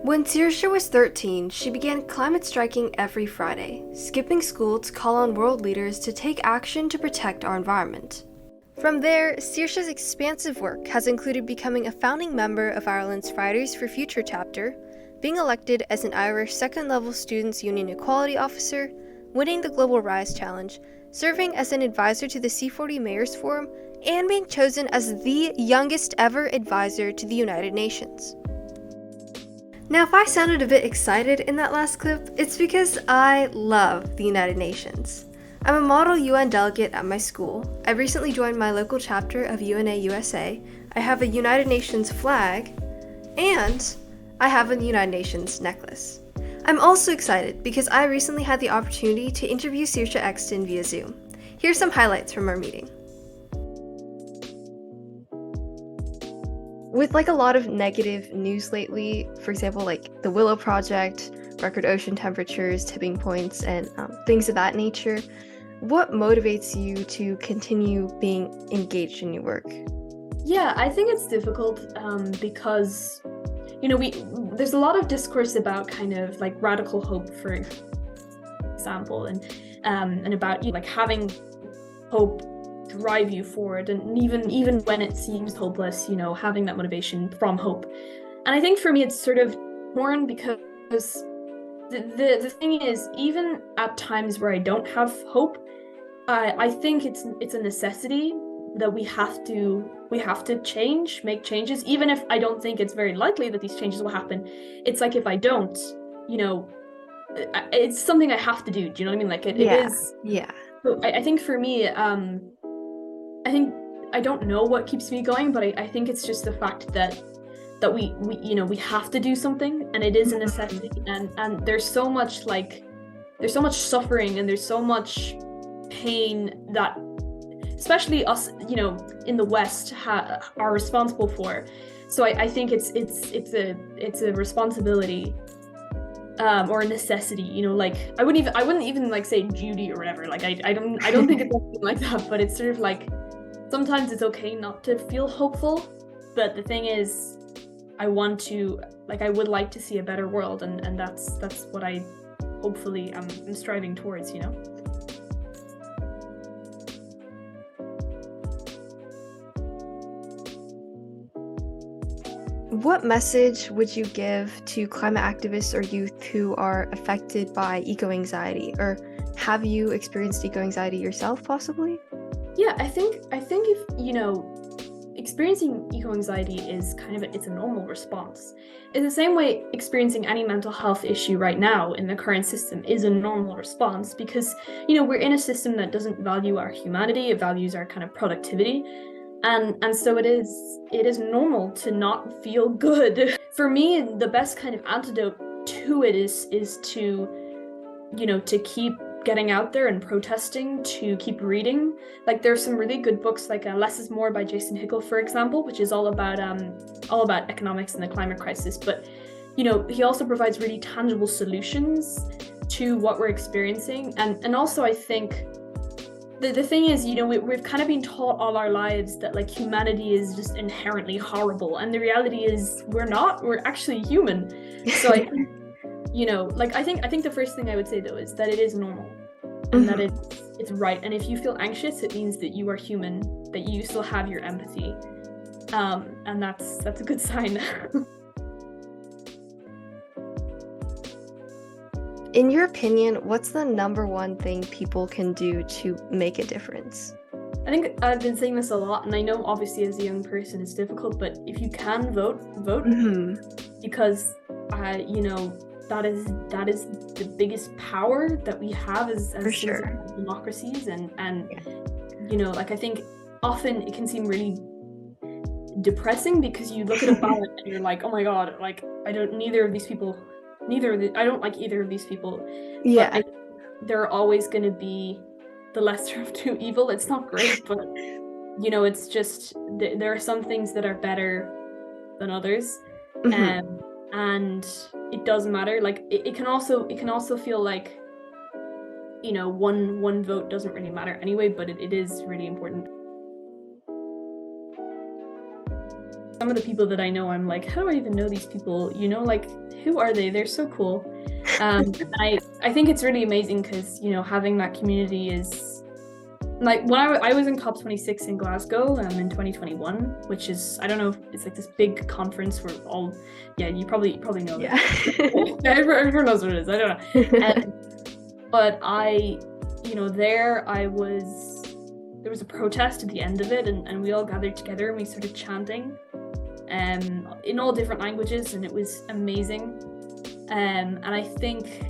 When Saoirse was 13, she began climate striking every Friday, skipping school to call on world leaders to take action to protect our environment. From there, Saoirse's expansive work has included becoming a founding member of Ireland's Fridays for Future chapter, being elected as an Irish second-level Students' Union Equality Officer, winning the Global Rise Challenge, serving as an advisor to the C40 Mayors Forum, and being chosen as the youngest ever advisor to the United Nations. Now, if I sounded a bit excited in that last clip, it's because I love the United Nations. I'm a model UN delegate at my school. I recently joined my local chapter of UNA USA. I have a United Nations flag, and I have a United Nations necklace. I'm also excited because I recently had the opportunity to interview Saoirse Exton via Zoom. Here's some highlights from our meeting. With a lot of negative news lately, for example, the Willow Project, record ocean temperatures, tipping points, and things of that nature, what motivates you to continue being engaged in your work? Yeah, I think it's difficult because, there's a lot of discourse about kind of radical hope, for example, and about having hope drive you forward, and even when it seems hopeless, having that motivation from hope. And I think for me it's sort of torn because the thing is, even at times where I don't have hope, I think it's a necessity that we have to make changes, even if I don't think it's very likely that these changes will happen. It's if I don't, it's something I have to do. Do you know what I mean? It is. Yeah. So I think for me, I think I don't know what keeps me going, but I think it's just the fact that we have to do something, and it is a necessity, and there's so much suffering, and there's so much pain that especially us in the West are responsible for. So I think it's a responsibility or a necessity, I wouldn't even say duty or whatever. I don't think it's anything like that, but it's sort of sometimes it's okay not to feel hopeful, but the thing is, I would like to see a better world, and that's what I hopefully am striving towards, What message would you give to climate activists or youth who are affected by eco-anxiety, or have you experienced eco-anxiety yourself, possibly? Yeah, I think if experiencing eco-anxiety is it's a normal response. In the same way, experiencing any mental health issue right now in the current system is a normal response, because we're in a system that doesn't value our humanity, it values our kind of productivity. And so it is normal to not feel good. For me, the best kind of antidote to it is to to keep getting out there and protesting, to keep reading. There's some really good books, Less is More by Jason Hickel, for example, which is all about economics and the climate crisis. But he also provides really tangible solutions to what we're experiencing. And also, I think the thing is, we've kind of been taught all our lives that humanity is just inherently horrible, and the reality is we're not. We're actually human. So I think I think the first thing I would say, though, is that it is normal, and that it's right. And if you feel anxious, it means that you are human, that you still have your empathy, and that's a good sign. In your opinion, what's the number one thing people can do to make a difference? I think I've been saying this a lot, and I know obviously as a young person it's difficult, but if you can vote, because that is the biggest power that we have as democracies, and I think often it can seem really depressing because you look at a ballot and you're like, oh my god, I don't like either of these people. Yeah. But they're always going to be the lesser of two evil. It's not great, but it's just there are some things that are better than others, and it doesn't matter. It can also feel like one vote doesn't really matter anyway, but it is really important. some of the people that I know, I'm like, how do I even know these people? You know, like, who are they? They're so cool. I think it's really amazing because, you know, having that community is like when I was in COP26 in Glasgow in 2021, which is, I don't know, it's like this big conference where all, yeah, you probably know Yeah. everyone knows what it is. I don't know. But you know, there was a protest at the end of it, and we all gathered together and we started chanting in all different languages, and it was amazing. And I think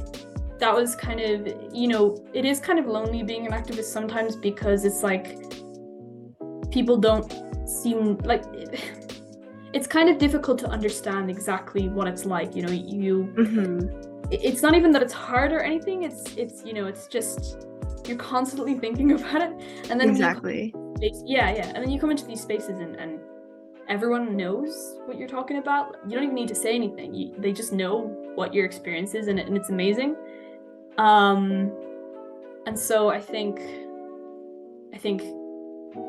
that was kind of, you know, it is kind of lonely being an activist sometimes because it's like people don't seem like it's kind of difficult to understand exactly what it's like, you know. It's not even that it's hard or anything, it's you know, it's just you're constantly thinking about it, and then Exactly. and then you come into these spaces and everyone knows what you're talking about. You don't even need to say anything. They just know what your experience is, and it's amazing. And so I think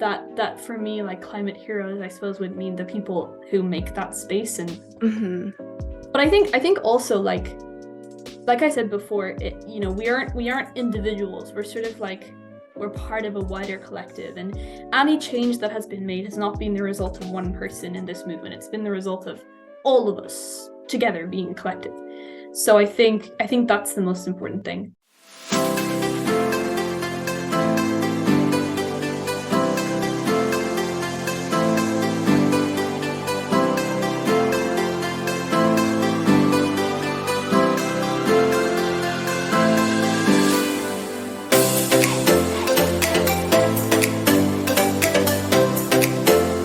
that for me, like, climate heroes, I suppose, would mean the people who make that space. And but I think also, like I said before, you know, we aren't individuals. We're sort of like, we're part of a wider collective, and any change that has been made has not been the result of one person in this movement. It's been the result of all of us together being a collective. So I think that's the most important thing.